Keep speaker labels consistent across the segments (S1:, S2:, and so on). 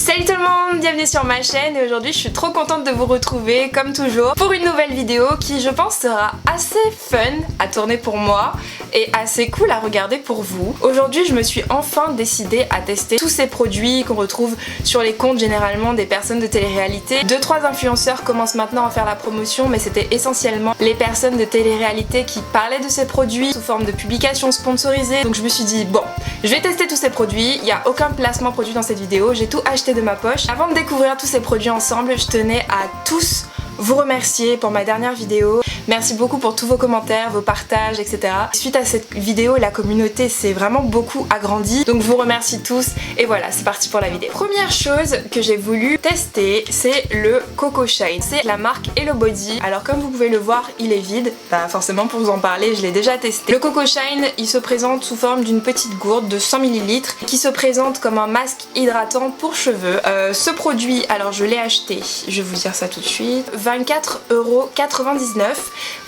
S1: Salut tout le monde, bienvenue sur ma chaîne et aujourd'hui je suis trop contente de vous retrouver comme toujours pour une nouvelle vidéo qui je pense sera assez fun à tourner pour moi et assez cool à regarder pour vous. Aujourd'hui je me suis enfin décidée à tester tous ces produits qu'on retrouve sur les comptes généralement des personnes de télé-réalité. 2-3 influenceurs commencent maintenant à faire la promotion mais c'était essentiellement les personnes de télé-réalité qui parlaient de ces produits sous forme de publications sponsorisées. Donc je me suis dit bon, je vais tester tous ces produits, il n'y a aucun placement produit dans cette vidéo, j'ai tout acheté de ma poche. Avant de découvrir tous ces produits ensemble, je tenais à tous vous remercier pour ma dernière vidéo. Merci beaucoup pour tous vos commentaires, vos partages, etc. Suite à cette vidéo, la communauté s'est vraiment beaucoup agrandie. Donc je vous remercie tous et voilà, c'est parti pour la vidéo. Première chose que j'ai voulu tester, c'est le Coco Shine. C'est la marque Hello Body. Alors comme vous pouvez le voir, il est vide. Bah forcément pour vous en parler, je l'ai déjà testé. Le Coco Shine, il se présente sous forme d'une petite gourde de 100 ml qui se présente comme un masque hydratant pour cheveux. Ce produit, alors je l'ai acheté, je vais vous dire ça tout de suite, 24,99€,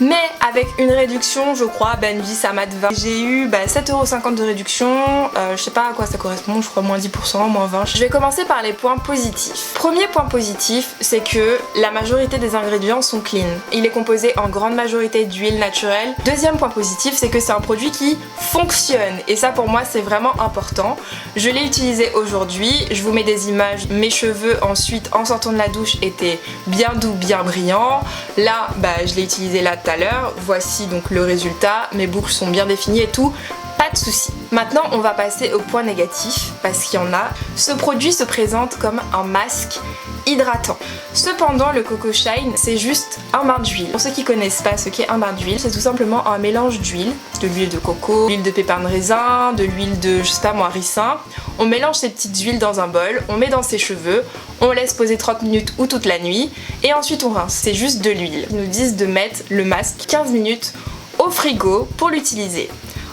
S1: mais avec une réduction, je crois, Benji ça m'a 20. J'ai eu 7,50€ de réduction, je sais pas à quoi ça correspond, je crois moins 10%, moins 20%. Je vais commencer par les points positifs. Premier point positif, c'est que la majorité des ingrédients sont clean. Il est composé en grande majorité d'huile naturelle. Deuxième point positif, c'est que c'est un produit qui fonctionne, et ça pour moi c'est vraiment important. Je l'ai utilisé aujourd'hui, je vous mets des images. Mes cheveux ensuite en sortant de la douche étaient bien doux, bien brillant. Là, je l'ai utilisé là tout à l'heure. Voici donc le résultat. Mes boucles sont bien définies et tout. Pas de soucis. Maintenant, on va passer au point négatif parce qu'il y en a. Ce produit se présente comme un masque hydratant. Cependant, le Coco Shine, c'est juste un bain d'huile. Pour ceux qui connaissent pas ce qu'est un bain d'huile, c'est tout simplement un mélange d'huile, de l'huile de coco, de l'huile de pépins de raisin, de l'huile de, je sais pas moi, ricin. On mélange ces petites huiles dans un bol, on met dans ses cheveux, on laisse poser 30 minutes ou toute la nuit et ensuite on rince. C'est juste de l'huile. Ils nous disent de mettre le masque 15 minutes au frigo pour l'utiliser.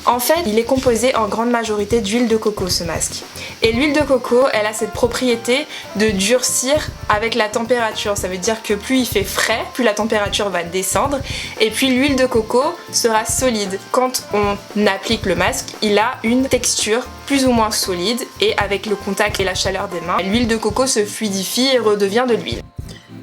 S1: En fait, il est composé en grande majorité d'huile de coco, ce masque. Et l'huile de coco, elle a cette propriété de durcir avec la température. Ça veut dire que plus il fait frais, plus la température va descendre. Et puis l'huile de coco sera solide. Quand on applique le masque, il a une texture plus ou moins solide. Et avec le contact et la chaleur des mains, l'huile de coco se fluidifie et redevient de l'huile.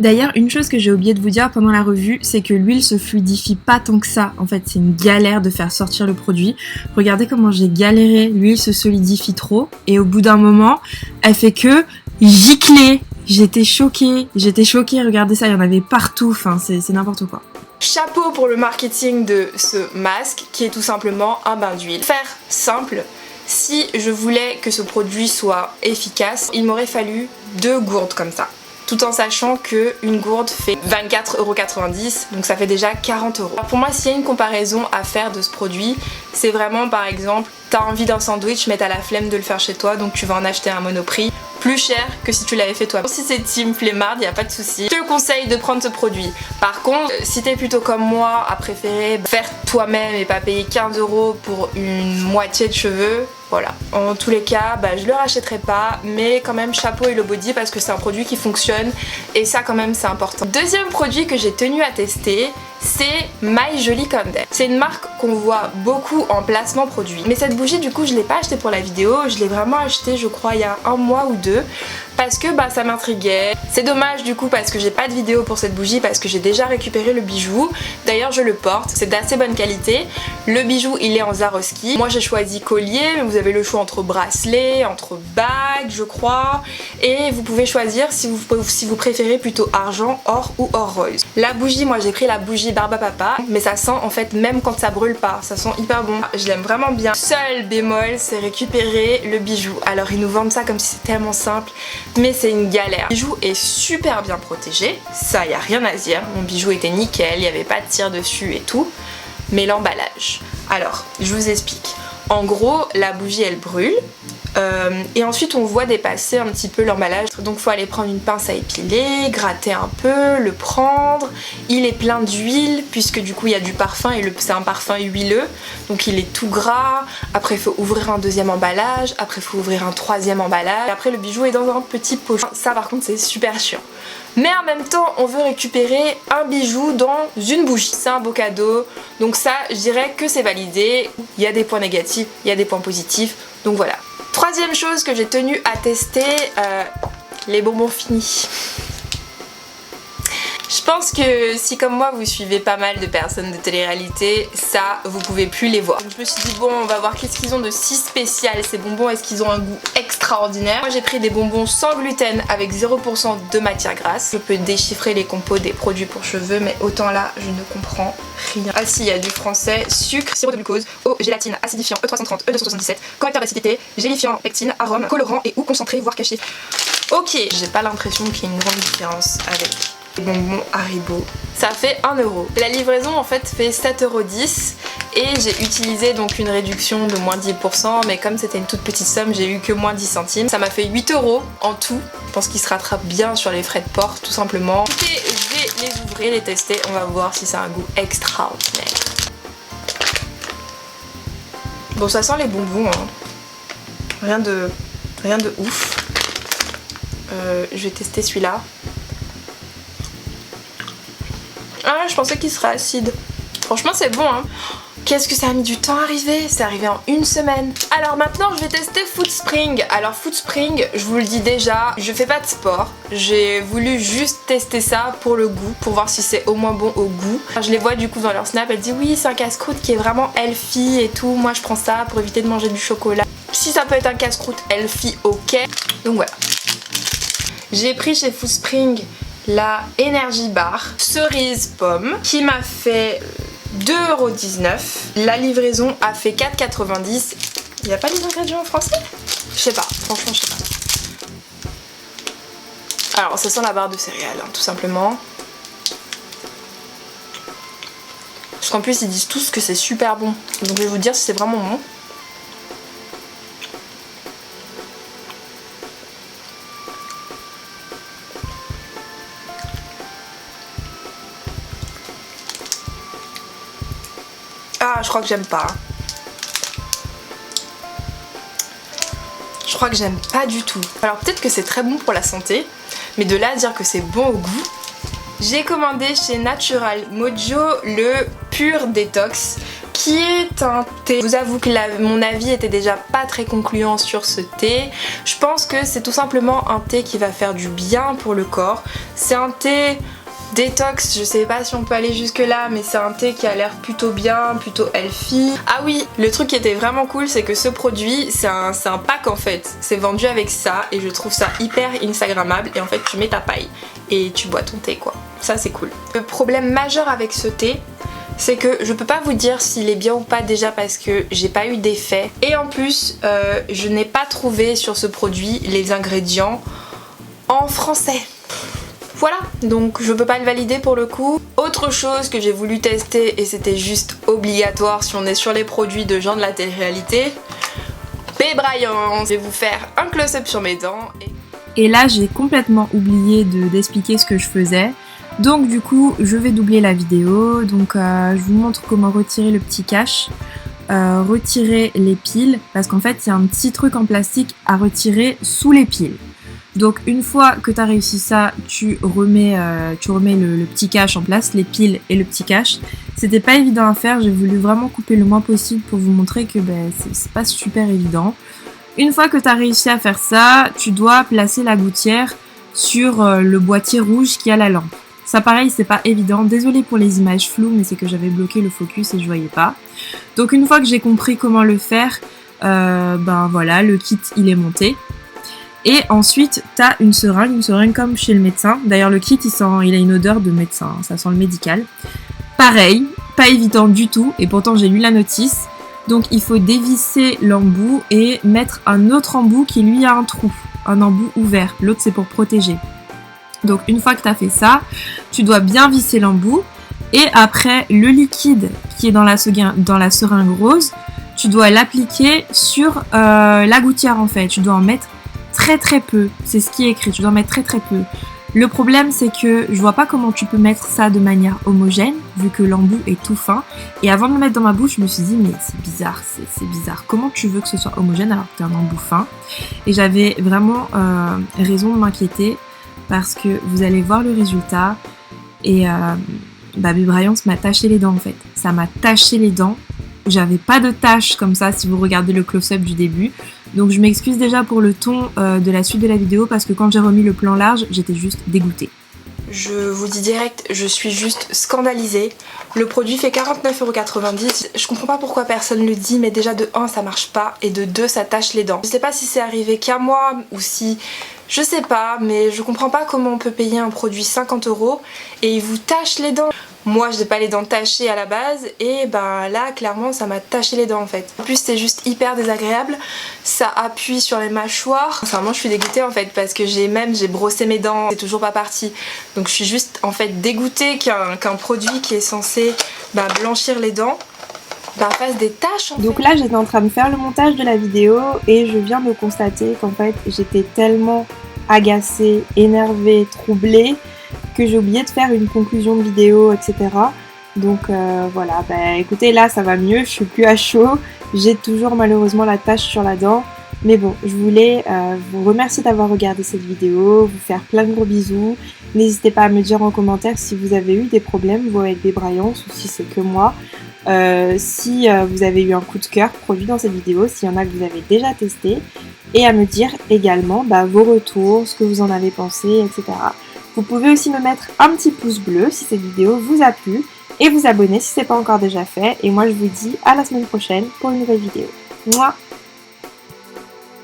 S2: D'ailleurs, une chose que j'ai oublié de vous dire pendant la revue, c'est que l'huile se fluidifie pas tant que ça. En fait, c'est une galère de faire sortir le produit. Regardez comment j'ai galéré, l'huile se solidifie trop. Et au bout d'un moment, elle fait que gicler. J'étais choquée, regardez ça, il y en avait partout, enfin c'est n'importe quoi.
S1: Chapeau pour le marketing de ce masque qui est tout simplement un bain d'huile. Faire simple. Si je voulais que ce produit soit efficace, il m'aurait fallu 2 gourdes comme ça. Tout en sachant qu'une gourde fait 24,90€, donc ça fait déjà 40€. Alors pour moi, s'il y a une comparaison à faire de ce produit, c'est vraiment par exemple, t'as envie d'un sandwich mais t'as la flemme de le faire chez toi, donc tu vas en acheter un Monoprix, plus cher que si tu l'avais fait toi. Si c'est team flemmard, y a pas de souci. Je te conseille de prendre ce produit. Par contre, si t'es plutôt comme moi à préférer faire toi-même et pas payer 15€ pour une moitié de cheveux, voilà. En tous les cas, je le rachèterai pas, mais quand même chapeau Hello Body parce que c'est un produit qui fonctionne et ça quand même c'est important. Deuxième produit que j'ai tenu à tester, c'est My Jolie Candle. C'est une marque qu'on voit beaucoup en placement produit. Mais cette bougie du coup je l'ai pas achetée pour la vidéo, je l'ai vraiment achetée je crois il y a 1 mois ou 2 parce que ça m'intriguait. C'est dommage du coup parce que j'ai pas de vidéo pour cette bougie parce que j'ai déjà récupéré le bijou. D'ailleurs je le porte, c'est d'assez bonne qualité. Le bijou il est en Swarovski. Moi j'ai choisi collier mais vous avez le choix entre bracelet, entre bague je crois. Et vous pouvez choisir si vous préférez plutôt argent, or ou or rose. La bougie, moi j'ai pris la bougie Barba Papa mais ça sent en fait même quand ça brûle pas, ça sent hyper bon. Je l'aime vraiment bien. Seul bémol c'est récupérer le bijou. Alors ils nous vendent ça comme si c'était tellement simple. Mais c'est une galère. Le bijou est super bien protégé, ça y a rien à dire. Mon bijou était nickel, il n'y avait pas de cire dessus et tout. Mais l'emballage. Alors, je vous explique. En gros, la bougie elle brûle. Et ensuite on voit dépasser un petit peu l'emballage, donc faut aller prendre une pince à épiler, gratter un peu, le prendre. Il est plein d'huile puisque du coup il y a du parfum et c'est un parfum huileux, donc il est tout gras. Après il faut ouvrir un deuxième emballage, après il faut ouvrir un troisième emballage, et après le bijou est dans un petit pochon. Ça par contre c'est super chiant. Mais en même temps on veut récupérer un bijou dans une bougie, c'est un beau cadeau, donc ça je dirais que c'est validé. Il y a des points négatifs, il y a des points positifs, donc voilà. Troisième chose que j'ai tenu à tester, les bonbons finis. Je pense que si comme moi vous suivez pas mal de personnes de télé-réalité, ça vous pouvez plus les voir. Donc je me suis dit bon, on va voir qu'est-ce qu'ils ont de si spécial ces bonbons, est-ce qu'ils ont un goût extraordinaire. Moi j'ai pris des bonbons sans gluten avec 0% de matière grasse. Je peux déchiffrer les compos des produits pour cheveux, mais autant là je ne comprends rien. Ah si, il y a du français, sucre, sirop de glucose, eau, gélatine, acidifiant, E330, E277, correcteur d'acidité, gélifiant, pectine, arôme, colorant et ou concentré voire caché. Ok, j'ai pas l'impression qu'il y ait une grande différence avec les bonbons Haribo. Ça fait 1 €. La livraison en fait fait 7,10 € et j'ai utilisé donc une réduction de moins 10%, mais comme c'était une toute petite somme, j'ai eu que moins 10 centimes. Ça m'a fait 8 € en tout. Je pense qu'ils se rattrapent bien sur les frais de port tout simplement. Écoutez, je vais les ouvrir, les tester, on va voir si ça a un goût extraordinaire. Bon, ça sent les bonbons, hein. Rien de ouf. Je vais tester celui-là. Ah, je pensais qu'il serait acide. Franchement, c'est bon, hein. Qu'est-ce que ça a mis du temps à arriver? C'est arrivé en 1 semaine. Alors maintenant, je vais tester Foodspring. Alors Foodspring, je vous le dis déjà, je fais pas de sport. J'ai voulu juste tester ça pour le goût, pour voir si c'est au moins bon au goût. Je les vois du coup dans leur snap, elle dit oui, c'est un casse-croûte qui est vraiment healthy et tout. Moi, je prends ça pour éviter de manger du chocolat. Si ça peut être un casse-croûte healthy, ok. Donc voilà. J'ai pris chez Foodspring la Energy Bar cerise pomme qui m'a fait 2,19 €. La livraison a fait 4,90 €. Il n'y a pas les ingrédients en français? Je sais pas, franchement je sais pas. Alors ça sent la barre de céréales, hein, tout simplement. Parce qu'en plus ils disent tous que c'est super bon. Donc je vais vous dire si c'est vraiment bon. Ah, je crois que j'aime pas. Je crois que j'aime pas du tout. Alors peut-être que c'est très bon pour la santé, mais de là à dire que c'est bon au goût. J'ai commandé chez Natural Mojo le Pur Détox, qui est un thé. Je vous avoue que mon avis était déjà pas très concluant sur ce thé. Je pense que c'est tout simplement un thé qui va faire du bien pour le corps. C'est un thé détox, je sais pas si on peut aller jusque là, mais c'est un thé qui a l'air plutôt bien, plutôt healthy. Ah oui, le truc qui était vraiment cool, c'est que ce produit, c'est un pack en fait. C'est vendu avec ça et je trouve ça hyper instagrammable. Et en fait, tu mets ta paille et tu bois ton thé quoi. Ça c'est cool. Le problème majeur avec ce thé, c'est que je peux pas vous dire s'il est bien ou pas déjà parce que j'ai pas eu d'effet. Et en plus, je n'ai pas trouvé sur ce produit les ingrédients en français. Voilà, donc je peux pas le valider pour le coup. Autre chose que j'ai voulu tester et c'était juste obligatoire si on est sur les produits de gens de la télé-réalité, Bébryance. Je vais vous faire un close-up sur mes dents.
S2: Et là j'ai complètement oublié d'expliquer ce que je faisais. Donc du coup je vais doubler la vidéo. Donc je vous montre comment retirer le petit cache. Retirer les piles parce qu'en fait il y a un petit truc en plastique à retirer sous les piles. Donc une fois que tu as réussi ça, tu remets le petit cache en place, les piles et le petit cache. C'était pas évident à faire, j'ai voulu vraiment couper le moins possible pour vous montrer que c'est pas super évident. Une fois que tu as réussi à faire ça, tu dois placer la gouttière sur le boîtier rouge qui a la lampe. Ça pareil, c'est pas évident, désolée pour les images floues, mais c'est que j'avais bloqué le focus et je voyais pas. Donc une fois que j'ai compris comment le faire, voilà, le kit il est monté. Et ensuite, t'as une seringue comme chez le médecin. D'ailleurs, le kit, il a une odeur de médecin, hein, ça sent le médical. Pareil, pas évident du tout, et pourtant j'ai lu la notice. Donc il faut dévisser l'embout et mettre un autre embout qui lui a un trou, un embout ouvert. L'autre c'est pour protéger. Donc une fois que t'as fait ça, tu dois bien visser l'embout. Et après, le liquide qui est dans la seringue rose, tu dois l'appliquer sur la gouttière en fait. Tu dois en mettre très peu, c'est ce qui est écrit, tu dois en mettre très peu. Le problème c'est que je vois pas comment tu peux mettre ça de manière homogène vu que l'embout est tout fin. Et avant de le mettre dans ma bouche, je me suis dit mais c'est bizarre, c'est bizarre. Comment tu veux que ce soit homogène alors que t'as un embout fin? Et j'avais vraiment raison de m'inquiéter parce que vous allez voir le résultat. Et Bébryance m'a taché les dents en fait. Ça m'a taché les dents. J'avais pas de taches comme ça si vous regardez le close-up du début. Donc je m'excuse déjà pour le ton de la suite de la vidéo parce que quand j'ai remis le plan large, j'étais juste dégoûtée.
S1: Je vous dis direct, je suis juste scandalisée. Le produit fait 49,90 €. Je comprends pas pourquoi personne le dit, mais déjà de 1 ça marche pas et de 2 ça tâche les dents. Je sais pas si c'est arrivé qu'à moi ou si... Je sais pas, mais je comprends pas comment on peut payer un produit 50 € et il vous tâche les dents. Moi j'ai pas les dents tachées à la base et ben là clairement ça m'a taché les dents en fait. En plus c'est juste hyper désagréable, ça appuie sur les mâchoires. Sincèrement je suis dégoûtée en fait parce que j'ai brossé mes dents, c'est toujours pas parti. Donc je suis juste en fait dégoûtée qu'un produit qui est censé blanchir les dents fasse des taches en fait.
S2: Donc là j'étais en train de faire le montage de la vidéo et je viens de constater qu'en fait j'étais tellement agacée, énervée, troublée que j'ai oublié de faire une conclusion de vidéo, etc. Donc voilà, écoutez, là ça va mieux, je suis plus à chaud, j'ai toujours malheureusement la tache sur la dent, mais bon, je voulais vous remercier d'avoir regardé cette vidéo, vous faire plein de gros bisous, n'hésitez pas à me dire en commentaire si vous avez eu des problèmes, vous avec des braillances, ou si c'est que moi, si vous avez eu un coup de cœur produit dans cette vidéo, s'il y en a que vous avez déjà testé, et à me dire également vos retours, ce que vous en avez pensé, etc. Vous pouvez aussi me mettre un petit pouce bleu si cette vidéo vous a plu et vous abonner si ce n'est pas encore déjà fait. Et moi je vous dis à la semaine prochaine pour une nouvelle vidéo. Mouah.